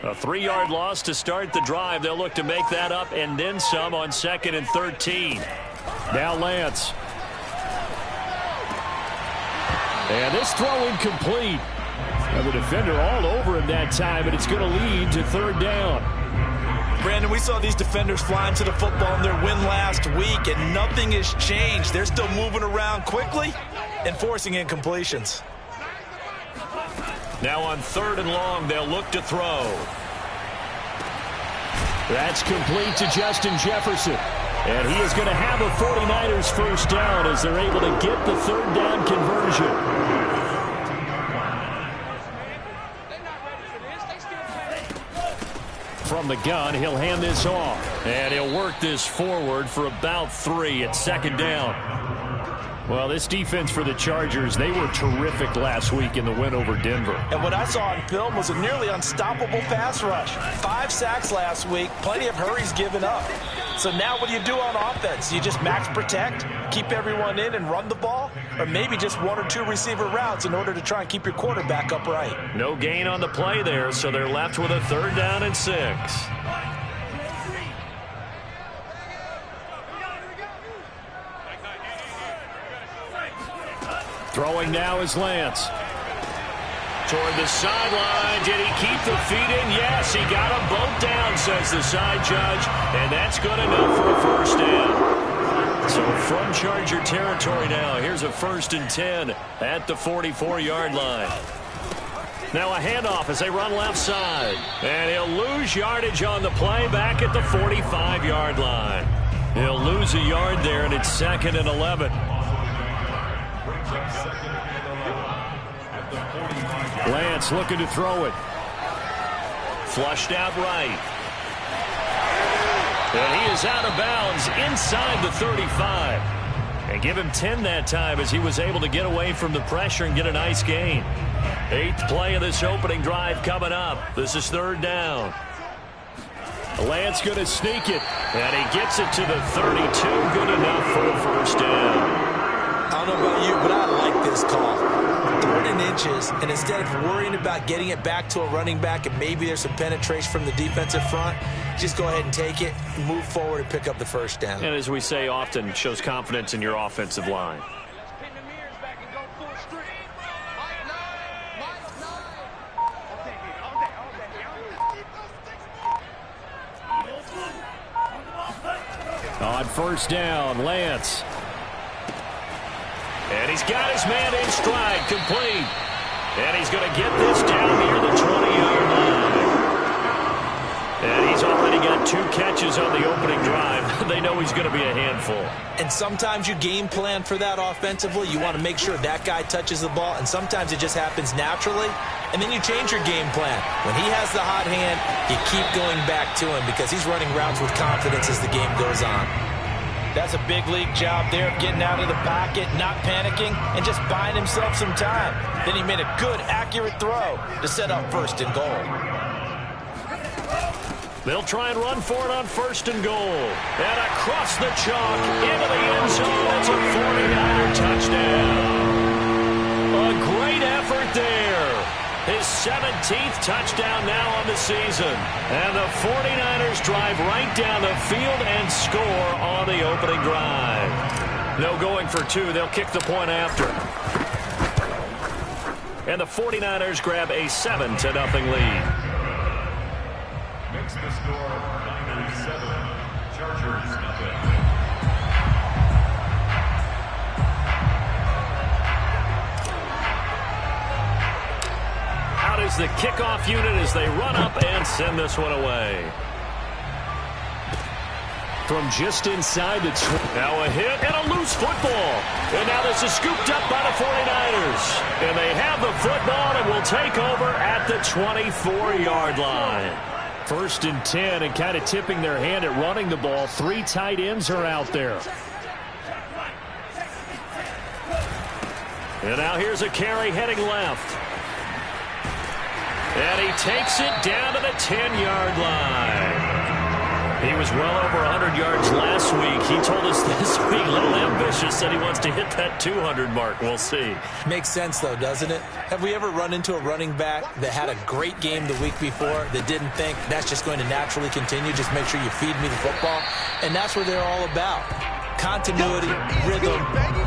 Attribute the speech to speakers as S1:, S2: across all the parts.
S1: A 3-yard loss to start the drive. They'll look to make that up and then some on 2nd and 13. Now Lance. And this throw incomplete. And the defender all over him that time, and it's going to lead to 3rd down.
S2: Brandon, we saw these defenders flying to the football in their win last week, and nothing has changed. They're still moving around quickly and forcing incompletions.
S1: Now on 3rd and long, they'll look to throw. That's complete to Justin Jefferson. And he is going to have a 49ers first down as they're able to get the 3rd down conversion. From the gun, he'll hand this off. And he'll work this forward for about 3 at 2nd down. Well, this defense for the Chargers, they were terrific last week in the win over Denver.
S2: And what I saw on film was a nearly unstoppable pass rush. 5 sacks last week, plenty of hurries given up. So now what do you do on offense? You just max protect, keep everyone in and run the ball? Or maybe just 1 or 2 receiver routes in order to try and keep your quarterback upright?
S1: No gain on the play there, so they're left with a 3rd down and 6. Throwing now is Lance. Toward the sideline. Did he keep the feet in? Yes, he got them both down, says the side judge. And that's good enough for a 1st down. So from Charger territory now, here's a 1st and 10 at the 44-yard line. Now a handoff as they run left side. And he'll lose yardage on the play back at the 45-yard line. He'll lose a yard there, and it's 2nd and 11. Lance looking to throw it. Flushed out right. And he is out of bounds inside the 35. And give him 10 that time as he was able to get away from the pressure and get a nice gain. 8th play of this opening drive coming up. This is 3rd down. Lance going to sneak it. And he gets it to the 32. Good enough for a 1st down.
S2: I don't know about you, but I like this call. 3rd and inches, and instead of worrying about getting it back to a running back and maybe there's some penetration from the defensive front, just go ahead and take it, move forward, and pick up the 1st down.
S1: And as we say often, shows confidence in your offensive line. On 1st down, Lance. And he's got his man in stride, complete. And he's going to get this down near the 20-yard line. And he's already got 2 catches on the opening drive. They know he's going to be a handful.
S2: And sometimes you game plan for that offensively. You want to make sure that guy touches the ball, and sometimes it just happens naturally. And then you change your game plan. When he has the hot hand, you keep going back to him because he's running routes with confidence as the game goes on. That's a big league job there of getting out of the pocket, not panicking, and just buying himself some time. Then he made a good, accurate throw to set up 1st and goal.
S1: They'll try and run for it on 1st and goal. And across the chalk, into the end zone. It's a 49er touchdown. A great effort there. His 17th touchdown now on the season. And the 49ers drive right down the field and score on the opening drive. No going for 2. They'll kick the point after. And the 49ers grab a 7-0 lead.
S3: Makes the score 9-7. Chargers nothing.
S1: Out is the kickoff unit as they run up and send this one away. From just inside the now a hit and a loose football. And now this is scooped up by the 49ers. And they have the football and will take over at the 24-yard line. 1st and 10, and kind of tipping their hand at running the ball. 3 tight ends are out there. And now here's a carry heading left. And he takes it down to the 10-yard line. He was well over 100 yards last week. He told us this week, a little ambitious, said he wants to hit that 200 mark. We'll see.
S2: Makes sense, though, doesn't it? Have we ever run into a running back that had a great game the week before that didn't think that's just going to naturally continue? Just make sure you feed me the football. And that's what they're all about. Continuity, rhythm,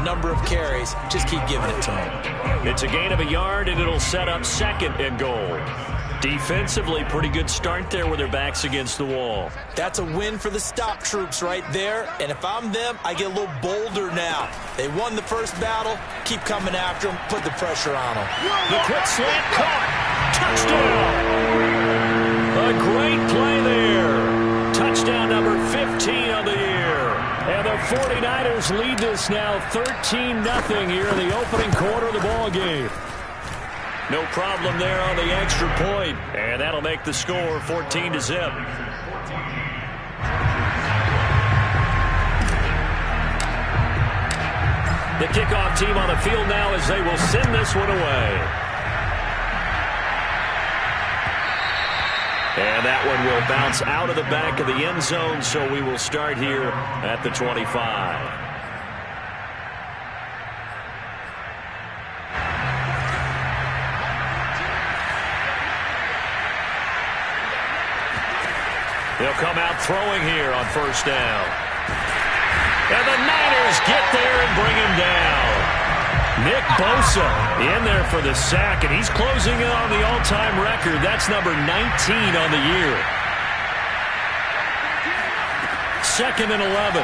S2: number of carries. Just keep giving it to him.
S1: It's a gain of a yard, and it'll set up 2nd and goal. Defensively, pretty good start there with their backs against the wall.
S2: That's a win for the stop troops right there. And if I'm them, I get a little bolder now. They won the first battle. Keep coming after them. Put the pressure on them.
S1: The quick slant caught. Touchdown. A great play there. Touchdown number 15 on the year. And the 49ers lead this now 13-0 here in the opening quarter of the ball game. No problem there on the extra point, and that'll make the score 14-0. The kickoff team on the field now as they will send this one away. And that one will bounce out of the back of the end zone, so we will start here at the 25. They'll come out throwing here on first down. And the Niners get there and bring him down. Nick Bosa in there for the sack, and he's closing in on the all-time record. That's number 19 on the year. 2nd and 11.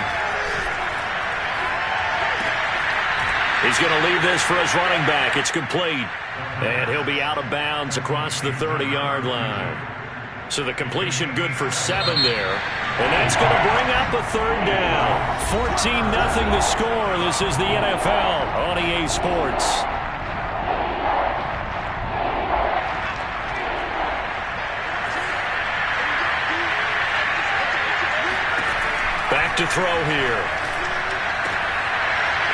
S1: He's going to leave this for his running back. It's complete. And he'll be out of bounds across the 30-yard line. So the completion good for 7 there. And that's going to bring up a 3rd down. 14-0 the score. This is the NFL on EA Sports. Back to throw here.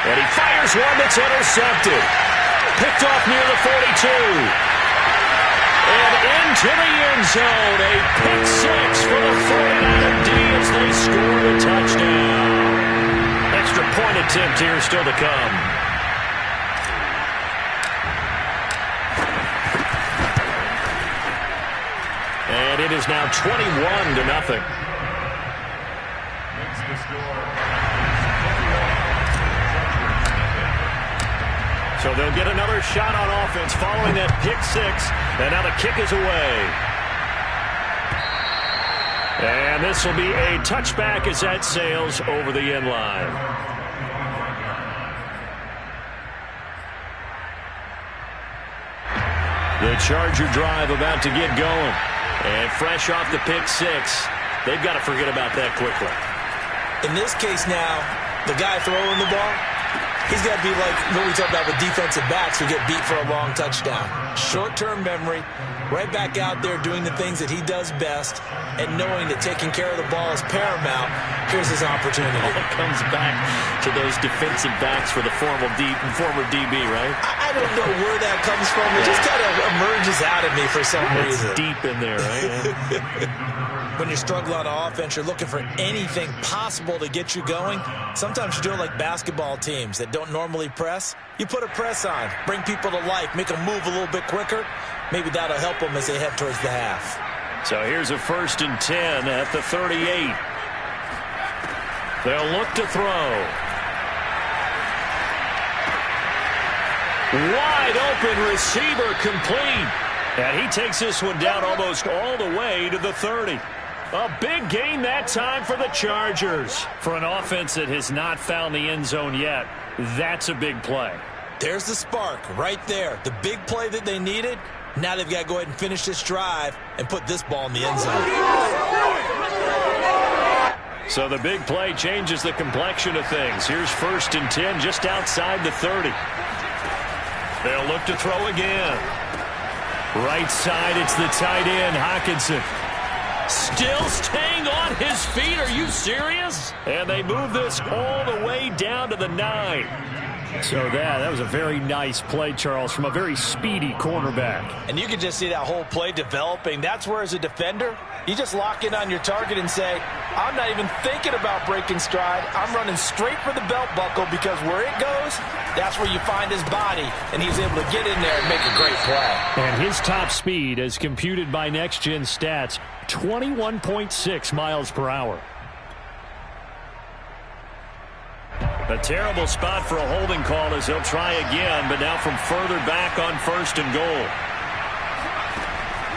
S1: And he fires one that's intercepted. Picked off near the 42. And into the end zone, a pick 6 for the 49er D as they score the touchdown. Extra point attempt here still to come. And it is now 21-0.
S3: Makes the score.
S1: So they'll get another shot on offense following that pick 6. And now the kick is away. And this will be a touchback as that sails over the end line. The Charger drive about to get going. And fresh off the pick 6, they've got to forget about that quickly.
S2: In this case now, the guy throwing the ball, he's got to be like what we talked about with defensive backs who get beat for a long touchdown. Short-term memory, right back out there doing the things that he does best, and knowing that taking care of the ball is paramount. Here's his opportunity.
S1: It comes back to those defensive backs for the former DB, right?
S2: I don't know where that comes from. It just kind of emerges out of me for some reason.
S1: It's deep in there, right?
S2: When you're struggling on offense, you're looking for anything possible to get you going. Sometimes you do it like basketball teams that don't normally press. You put a press on, bring people to life, make them move a little bit quicker. Maybe that'll help them as they head towards the half.
S1: So here's a 1st and 10 at the 38. They'll look to throw. Wide open receiver complete. And he takes this one down almost all the way to the 30. A big gain that time for the Chargers. For an offense that has not found the end zone yet, that's a big play.
S2: There's the spark right there. The big play that they needed. Now they've got to go ahead and finish this drive and put this ball in the end zone.
S1: So the big play changes the complexion of things. Here's 1st and 10 just outside the 30. They'll look to throw again. Right side, it's the tight end, Hockenson. Still staying on his feet. Are you serious? And they move this all the way down to the 9. So that was a very nice play, Charles, from a very speedy cornerback.
S2: And you can just see that whole play developing. That's where, as a defender, you just lock in on your target and say, I'm not even thinking about breaking stride. I'm running straight for the belt buckle, because where it goes, that's where you find his body. And he's able to get in there and make a great play.
S1: And his top speed, as computed by Next Gen Stats, 21.6 miles per hour. A terrible spot for a holding call as he'll try again, but now from further back on 1st and goal.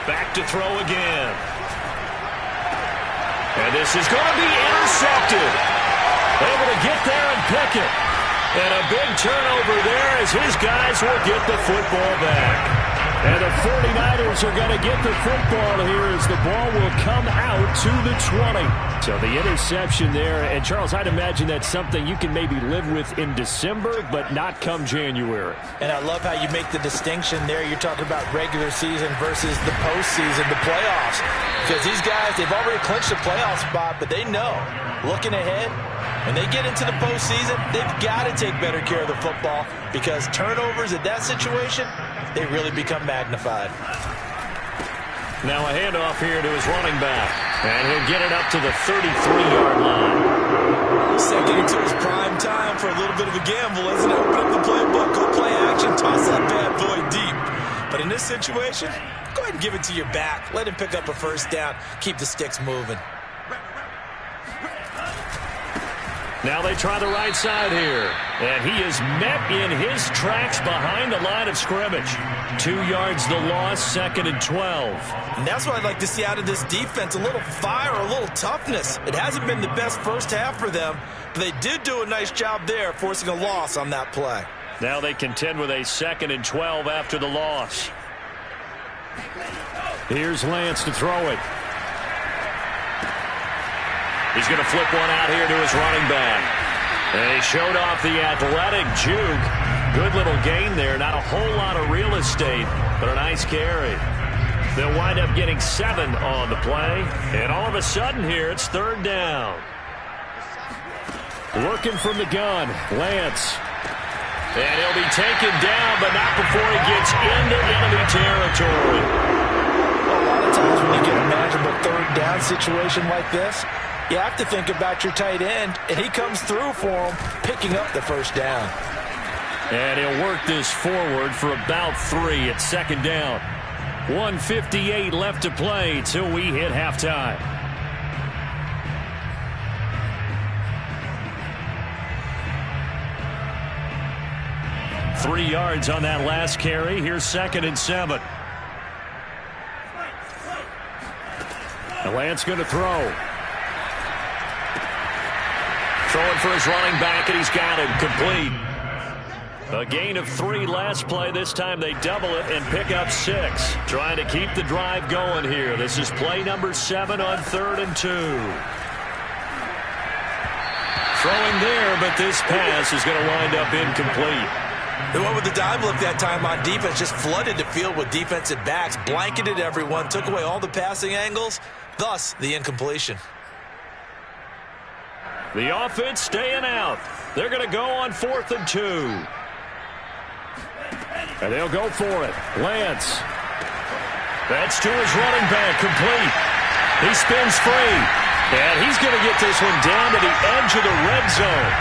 S1: Back to throw again. And this is going to be intercepted. Able to get there and pick it. And a big turnover there as his guys will get the football back. And the 49ers are going to get the football here as the ball will come out to the 20. So the interception there. And, Charles, I'd imagine that's something you can maybe live with in December, but not come January.
S2: And I love how you make the distinction there. You're talking about regular season versus the postseason, the playoffs. Because these guys, they've already clinched a playoff spot, but they know, looking ahead, when they get into the postseason, they've got to take better care of the football, because turnovers at that situation, they really become magnified.
S1: Now a handoff here to his running back. And he'll get it up to the 33-yard line.
S2: Second into his prime time for a little bit of a gamble, isn't it? Open up the playbook, go play action, toss that bad boy deep. But in this situation, go ahead and give it to your back. Let him pick up a first down. Keep the sticks moving.
S1: Now they try the right side here. And he is met in his tracks behind the line of scrimmage. 2 yards the loss, 2nd and 12.
S2: And that's what I'd like to see out of this defense. A little fire, a little toughness. It hasn't been the best first half for them, but they did do a nice job there, forcing a loss on that play.
S1: Now they contend with a 2nd and 12 after the loss. Here's Lance to throw it. He's going to flip one out here to his running back. And he showed off the athletic juke. Good little gain there. Not a whole lot of real estate, but a nice carry. They'll wind up getting 7 on the play. And all of a sudden here, it's 3rd down. Working from the gun, Lance. And he'll be taken down, but not before he gets into enemy territory.
S2: A lot of times when you get a manageable 3rd down situation like this, you have to think about your tight end, and he comes through for him, picking up the first down.
S1: And he'll work this forward for about 3 at 2nd down. 1:58 left to play till we hit halftime. Three yards on that last carry. Here's 2nd and 7. And Lance going to throw. Throwing for his running back, and he's got him complete. A gain of 3 last play. This time they double it and pick up 6. Trying to keep the drive going here. This is play number 7 on 3rd and 2. Throwing there, but this pass is going to wind up incomplete.
S2: The one with the dive look that time on defense just flooded the field with defensive backs, blanketed everyone, took away all the passing angles, thus the incompletion.
S1: The offense staying out. They're going to go on 4th and 2. And they'll go for it. Lance. That's to his running back, complete. He spins free. And he's going to get this one down to the edge of the red zone.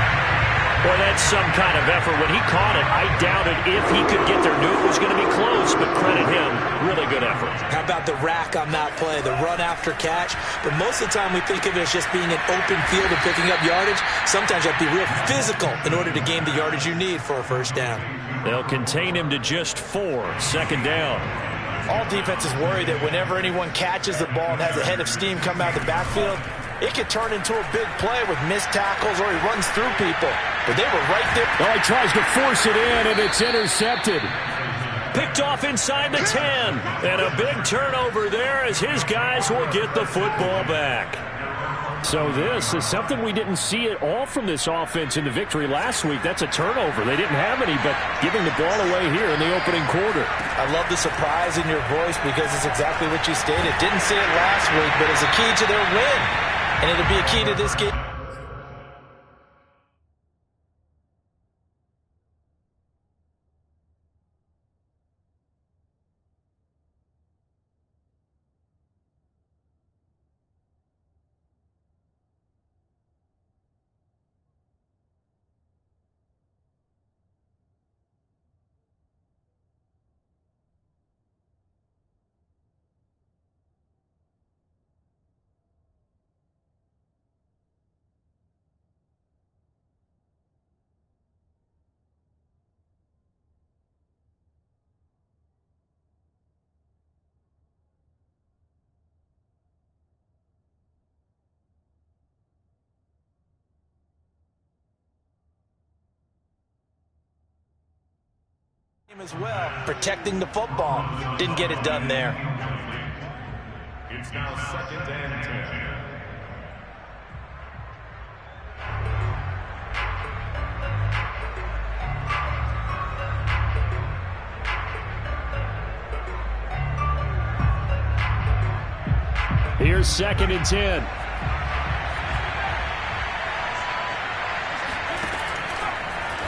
S1: Boy, that's some kind of effort. When he caught it, I doubted if he could get there. Knew it was going to be close, but credit him. Really good effort.
S2: How about the rack on that play, the run after catch? But most of the time we think of it as just being an open field and picking up yardage. Sometimes you have to be real physical in order to gain the yardage you need for a first down.
S1: They'll contain him to just 4. 2nd down.
S2: All defenses worry that whenever anyone catches the ball and has a head of steam come out of the backfield, it could turn into a big play with missed tackles or he runs through people. But they were right there.
S1: Well, he tries to force it in, and it's intercepted. Picked off inside the 10. And a big turnover there as his guys will get the football back. So this is something we didn't see at all from this offense in the victory last week. That's a turnover. They didn't have any, but giving the ball away here in the opening quarter.
S2: I love the surprise in your voice because it's exactly what you stated. Didn't see it last week, but it's a key to their win. And it'll be a key to this game. As well, protecting the football. Didn't get it done there.
S3: It's now 2nd and 10.
S1: Here's 2nd and 10.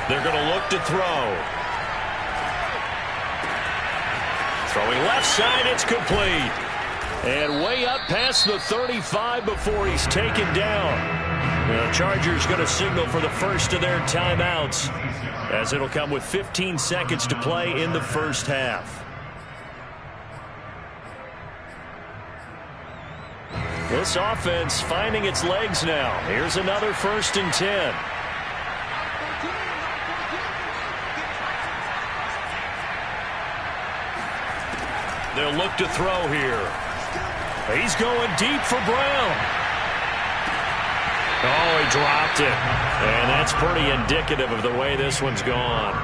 S1: They're going to look to throw. Throwing left side, it's complete. And way up past the 35 before he's taken down. The Chargers going to signal for the first of their timeouts, as it'll come with 15 seconds to play in the first half. This offense finding its legs now. Here's another 1st and 10. They'll look to throw here. He's going deep for Brown. Oh, he dropped it. And that's pretty indicative of the way this one's gone.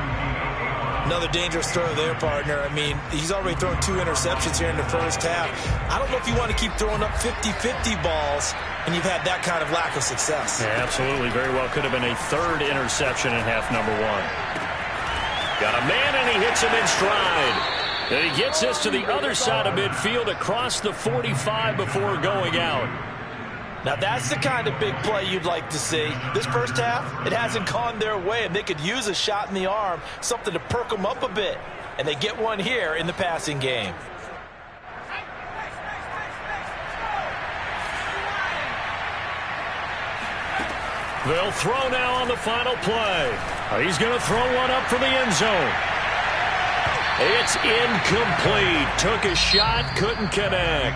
S2: Another dangerous throw there, partner. I mean, he's already thrown 2 interceptions here in the first half. I don't know if you want to keep throwing up 50-50 balls, and you've had that kind of lack of success.
S1: Yeah, absolutely. Very well could have been a 3rd interception in half number 1. Got a man, and he hits him in stride. And he gets this to the other side of midfield across the 45 before going out.
S2: Now, that's the kind of big play you'd like to see. This first half, it hasn't gone their way, and they could use a shot in the arm, something to perk them up a bit. And they get one here in the passing game.
S1: They'll throw now on the final play. He's going to throw one up for the end zone. It's incomplete. Took a shot, couldn't connect.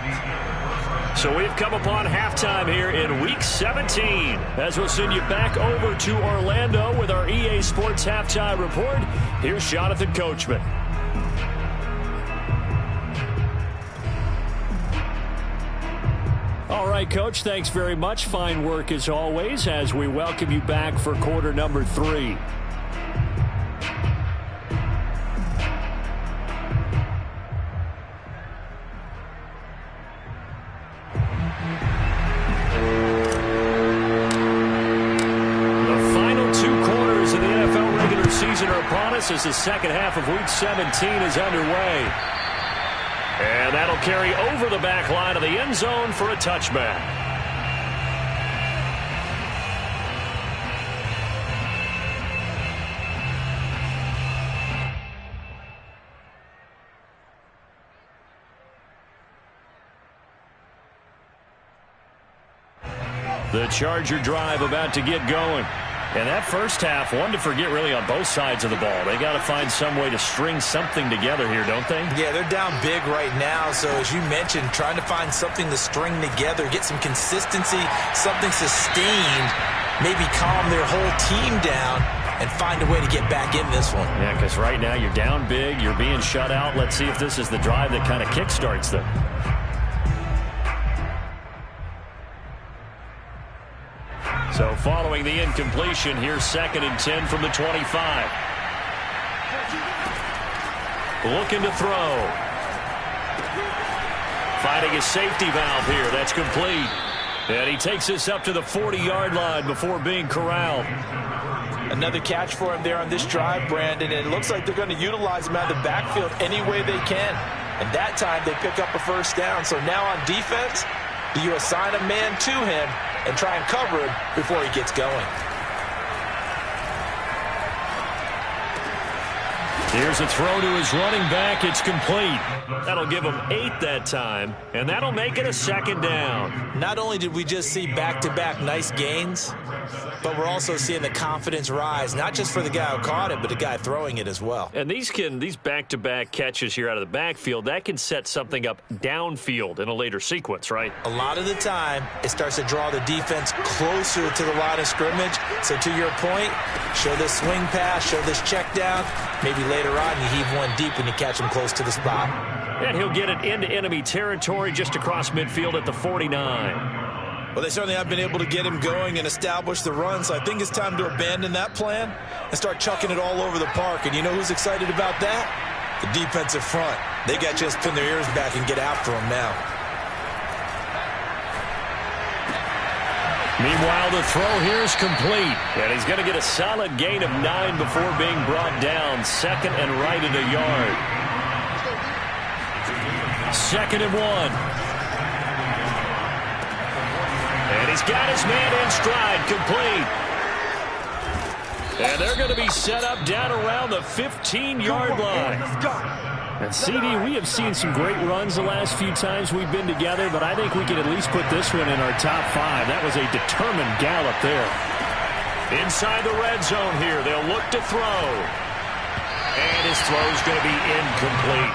S1: So we've come upon halftime here in Week 17. As we'll send you back over to Orlando with our EA Sports Halftime Report. Here's Jonathan Coachman. All right, Coach, thanks very much. Fine work as always as we welcome you back for quarter number 3. As the second half of Week 17 is underway. And that'll carry over the back line of the end zone for a touchback. The Charger drive about to get going. And that first half, one to forget really on both sides of the ball. They got to find some way to string something together here, don't they?
S2: Yeah, they're down big right now. So as you mentioned, trying to find something to string together, get some consistency, something sustained, maybe calm their whole team down and find a way to get back in this one.
S1: Yeah, because right now you're down big, you're being shut out. Let's see if this is the drive that kind of kickstarts them. So following the incompletion, here's 2nd and 10 from the 25. Looking to throw. Finding a safety valve here. That's complete. And he takes this up to the 40-yard line before being corralled.
S2: Another catch for him there on this drive, Brandon. And it looks like they're going to utilize him out of the backfield any way they can. And that time they pick up a first down. So now on defense, do you assign a man to him and try and cover him before he gets going?
S1: Here's a throw to his running back. It's complete. That'll give him 8 that time, and that'll make it a 2nd down.
S2: Not only did we just see back-to-back nice gains, but we're also seeing the confidence rise, not just for the guy who caught it, but the guy throwing it as well.
S1: And these back-to-back catches here out of the backfield, that can set something up downfield in a later sequence, right?
S2: A lot of the time, it starts to draw the defense closer to the line of scrimmage. So to your point, show this swing pass, show this check down. Maybe later on you heave one deep when you catch him close to the spot.
S1: And he'll get it into enemy territory just across midfield at the 49.
S2: Well, they certainly have been able to get him going and establish the run, so I think it's time to abandon that plan and start chucking it all over the park. And you know who's excited about that? The defensive front. They got just pin their ears back and get after him now.
S1: Meanwhile, the throw here is complete. And he's going to get a solid gain of 9 before being brought down. Second and right at a yard. 2nd and 1. And he's got his man in stride, complete. And they're going to be set up down around the 15-yard line. And CD, we have seen some great runs the last few times we've been together, but I think we can at least put this one in our top 5. That was a determined gallop there. Inside the red zone here, they'll look to throw. And his throw's going to be incomplete.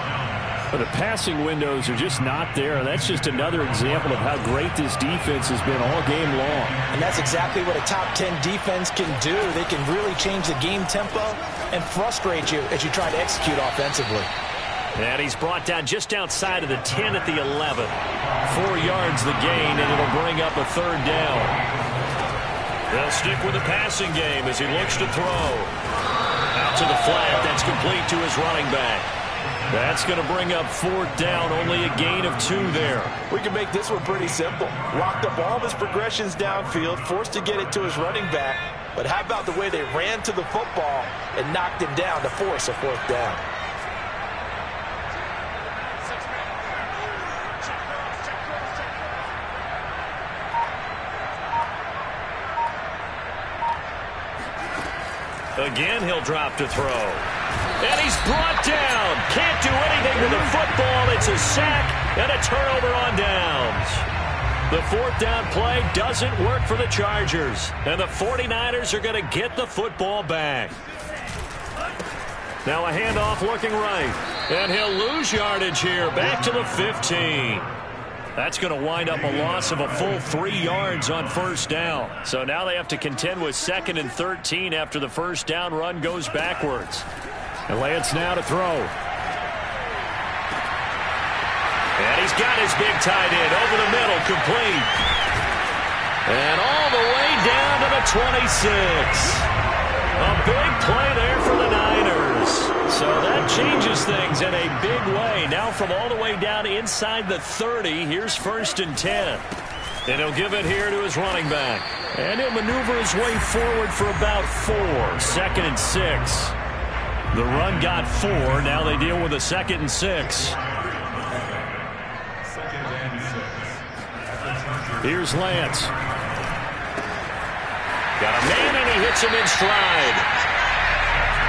S1: But the passing windows are just not there. That's just another example of how great this defense has been all game long.
S2: And that's exactly what a top 10 defense can do. They can really change the game tempo and frustrate you as you try to execute offensively.
S1: And he's brought down just outside of the 10 at the 11. 4 yards the gain, and it'll bring up a 3rd down. They'll stick with the passing game as he looks to throw. Out to the flat. That's complete to his running back. That's going to bring up 4th down, only a gain of 2 there.
S2: We can make this one pretty simple. Locked up all of his progressions downfield, forced to get it to his running back. But how about the way they ran to the football and knocked him down to force a 4th down?
S1: Again, he'll drop to throw. And he's brought down. Can't do anything with the football. It's a sack and a turnover on downs. The 4th down play doesn't work for the Chargers. And the 49ers are going to get the football back. Now a handoff looking right. And he'll lose yardage here. Back to the 15. That's going to wind up a loss of a full 3 yards on 1st down. So now they have to contend with 2nd and 13 after the 1st down run goes backwards. And Lance now to throw. And he's got his big tight end over the middle, complete. And all the way down to the 26. A big play there for the Niners. So that changes things in a big way. Now from all the way down inside the 30, here's 1st and 10. And he'll give it here to his running back. And he'll maneuver his way forward for about 4. 2nd and 6. The run got 4. Now they deal with a 2nd and 6. Here's Lance. Got a man, and he hits him in stride.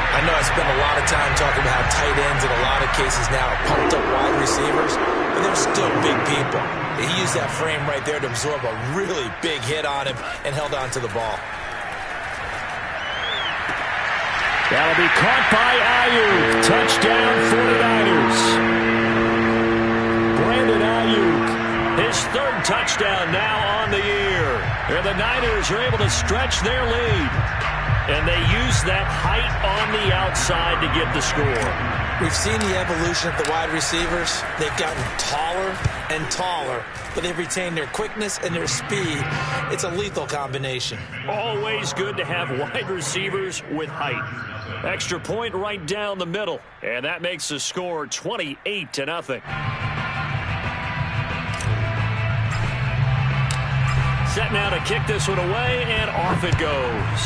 S2: I know I spend a lot of time talking about how tight ends in a lot of cases now are pumped up wide receivers, but they're still big people. He used that frame right there to absorb a really big hit on him and held on to the ball.
S1: That'll be caught by Ayuk. Touchdown 49ers. Brandon Ayuk, his 3rd touchdown now on the year. And the Niners are able to stretch their lead. And they use that height on the outside to get the score.
S2: We've seen the evolution of the wide receivers. They've gotten taller and taller, but they've retained their quickness and their speed. It's a lethal combination.
S1: Always good to have wide receivers with height. Extra point right down the middle. And that makes the score 28-0. Set now to kick this one away, and off it goes.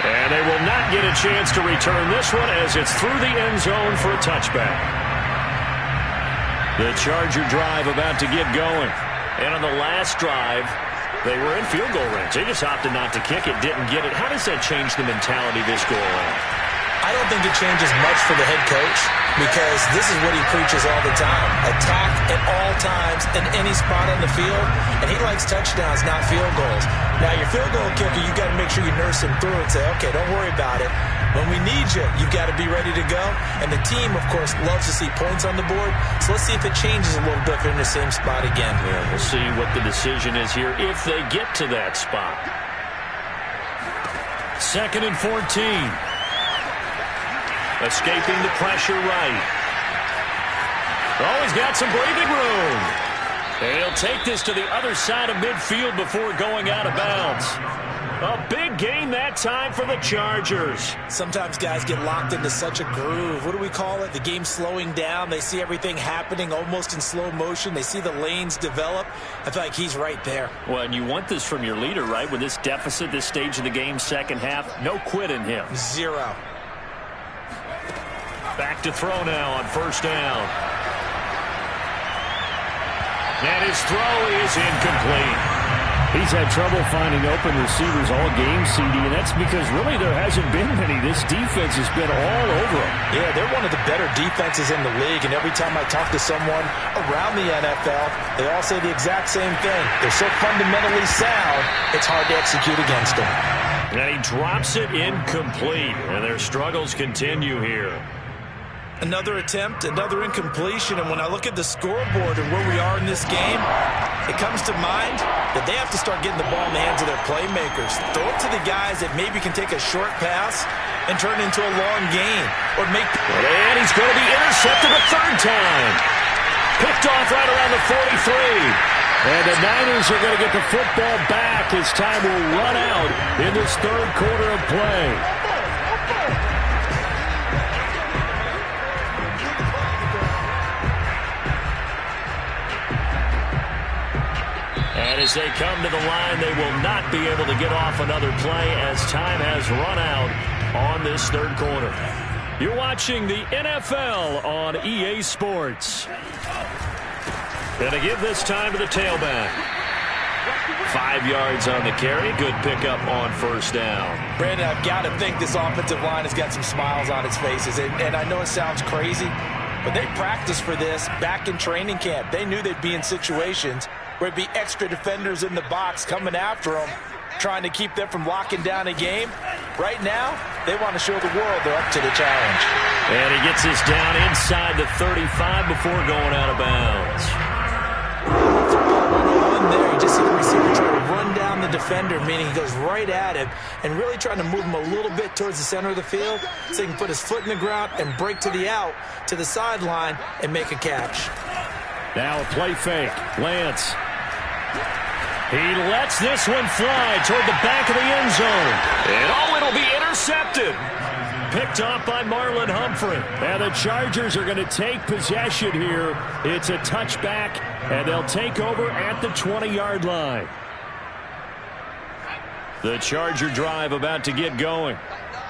S1: And they will not get a chance to return this one as it's through the end zone for a touchback. The Charger drive about to get going. And on the last drive, they were in field goal range. They just opted not to kick it, didn't get it. How does that change the mentality this go around?
S2: I don't think it changes much for the head coach because this is what he preaches all the time. Attack at all times in any spot on the field, and he likes touchdowns, not field goals. Now, your field goal kicker, you got to make sure you nurse him through and say, okay, don't worry about it. When we need you, you've got to be ready to go. And the team, of course, loves to see points on the board. So let's see if it changes a little bit if they're in the same spot again.
S1: Yeah, we'll see what the decision is here if they get to that spot. 2nd and 14. Escaping the pressure right. Oh, he's got some breathing room. And he'll take this to the other side of midfield before going out of bounds. A big gain that time for the Chargers.
S2: Sometimes guys get locked into such a groove. What do we call it? The game's slowing down. They see everything happening almost in slow motion. They see the lanes develop. I feel like he's right there.
S1: Well, and you want this from your leader, right? With this deficit, this stage of the game, second half, no quit in him.
S2: Zero.
S1: Back to throw now on first down. And his throw is incomplete.
S4: He's had trouble finding open receivers all game, CD, and that's because really there hasn't been many. This defense has been all over him.
S2: Yeah, they're one of the better defenses in the league, and every time I talk to someone around the NFL, they all say the exact same thing. They're so fundamentally sound, it's hard to execute against them.
S1: And he drops it incomplete, and their struggles continue here.
S2: Another attempt, another incompletion, and when I look at the scoreboard and where we are in this game, it comes to mind that they have to start getting the ball in the hands of their playmakers. Throw it to the guys that maybe can take a short pass and turn it into a long gain. Or make.
S1: And he's going to be intercepted a third time. Picked off right around the 43. And the Niners are going to get the football back as time will run out in this third quarter of play. And as they come to the line, they will not be able to get off another play as time has run out on this third quarter. You're watching the NFL on EA Sports. Going to give this time to the tailback. 5 yards on the carry. Good pickup on first down.
S2: Brandon, I've got to think this offensive line has got some smiles on its faces. And I know it sounds crazy, but they practiced for this back in training camp. They knew they'd be in situations where it'd be extra defenders in the box coming after them, trying to keep them from locking down a game. Right now, they want to show the world they're up to the challenge.
S1: And he gets this down inside the 35 before going out of bounds.
S2: There, you just see the receiver trying to run down the defender, meaning he goes right at him and really trying to move him a little bit towards the center of the field so he can put his foot in the ground and break to the out, to the sideline, and make a catch.
S4: Now a play fake. Lance.
S1: He lets this one fly toward the back of the end zone. And it'll be intercepted. Picked off by Marlon Humphrey.
S4: And the Chargers are going to take possession here. It's a touchback, and they'll take over at the 20-yard line.
S1: The Charger drive about to get going.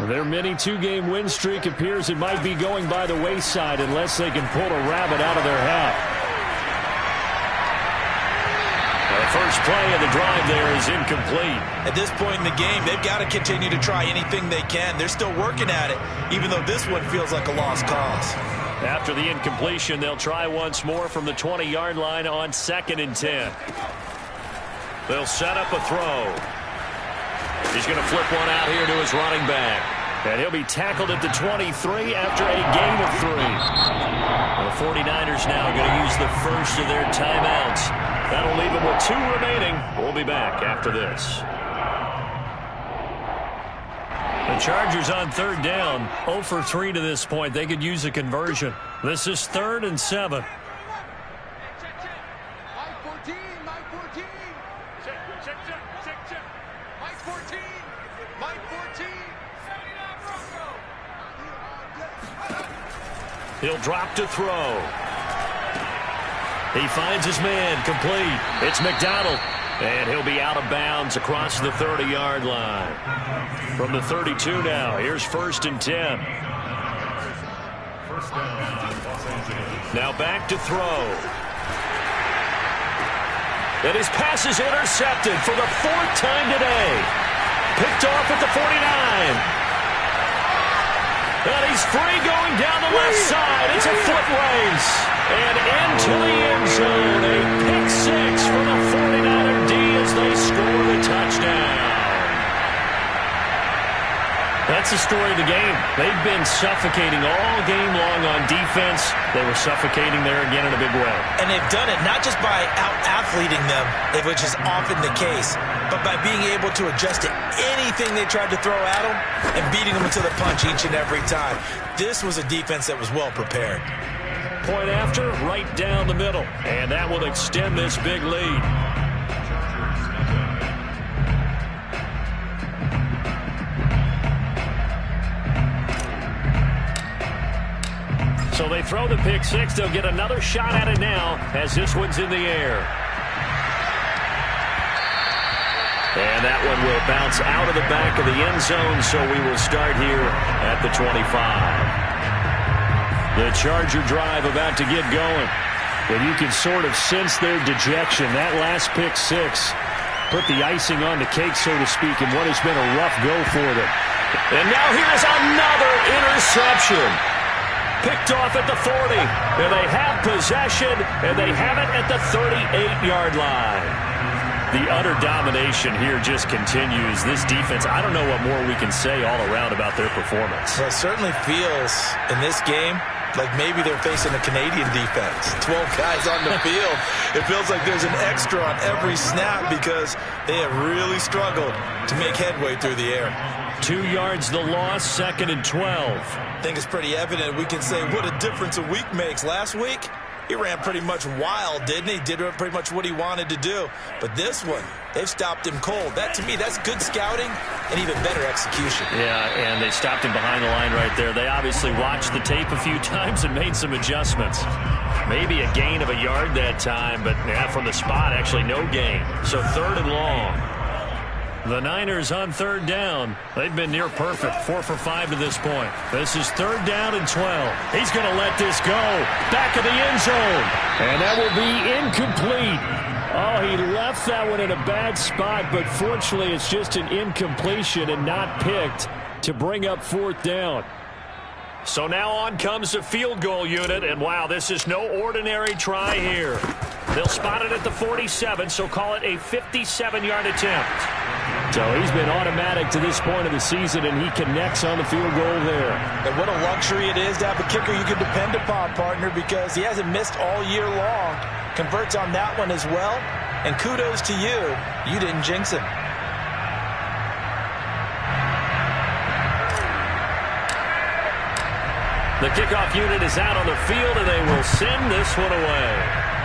S4: Their mini two-game win streak appears it might be going by the wayside unless they can pull a rabbit out of their hat.
S1: The first play of the drive there is incomplete.
S2: At this point in the game, they've got to continue to try anything they can. They're still working at it, even though this one feels like a lost cause.
S1: After the incompletion, they'll try once more from the 20-yard line on 2nd and 10. They'll set up a throw. He's going to flip one out here to his running back. And he'll be tackled at the 23 after a gain of 3. The 49ers now going to use the first of their timeouts. That'll leave them with 2 remaining. We'll be back after this. The Chargers on third down, 0 for 3 to this point. They could use a conversion. This is 3rd and 7. He'll drop to throw. He finds his man, complete. It's McDonald. And he'll be out of bounds across the 30-yard line. From the 32 now, here's 1st and 10. Now back to throw. And his pass is intercepted for the 4th time today. Picked off at the 49. And he's free going down the left side. It's a foot race. And into the end zone. A pick 6 for the 49er D as they score the touchdown. That's the story of the game. They've been suffocating all game long on defense. They were suffocating there again in a big way.
S2: And they've done it not just by out-athleting them, which is often the case, but by being able to adjust to anything they tried to throw at them and beating them to the punch each and every time. This was a defense that was well prepared.
S1: point after, right down the middle. And that will extend this big lead. So they throw the pick six. They'll get another shot at it now as this one's in the air. And that one will bounce out of the back of the end zone, so we will start here at the 25.
S4: The Charger drive about to get going. And you can sort of sense their dejection. That last pick six put the icing on the cake, so to speak, in what has been a rough go for them.
S1: And now here's another interception. Picked off at the 40. And they have possession, and they have it at the 38-yard line. The utter domination here just continues. This defense, I don't know what more we can say all around about their performance.
S2: Well, it certainly feels in this game like maybe they're facing a Canadian defense. 12 guys on the field. It feels like there's an extra on every snap because they have really struggled to make headway through the air.
S1: 2 yards the loss, 2nd and 12.
S2: I think it's pretty evident. We can say what a difference a week makes. Last week, he ran pretty much wild, didn't he? Did pretty much what he wanted to do. But this one, they've stopped him cold. That, to me, that's good scouting and even better execution.
S1: Yeah, and they stopped him behind the line right there. They obviously watched the tape a few times and made some adjustments. Maybe a gain of a yard that time, but yeah, from the spot, actually no gain. So 3rd and long. The Niners on 3rd down. They've been near perfect, 4 for 5 to this point. This is 3rd down and 12. He's going to let this go. Back of the end zone.
S4: And that will be incomplete. Oh, he left that one in a bad spot, but fortunately it's just an incompletion and not picked to bring up 4th down.
S1: So now on comes the field goal unit, and wow, this is no ordinary try here. They'll spot it at the 47, so call it a 57-yard attempt.
S4: So he's been automatic to this point of the season, and he connects on the field goal there.
S2: And what a luxury it is to have a kicker you can depend upon, partner, because he hasn't missed all year long. Converts on that one as well, and kudos to you. You didn't jinx him.
S1: The kickoff unit is out on the field, and they will send this one away.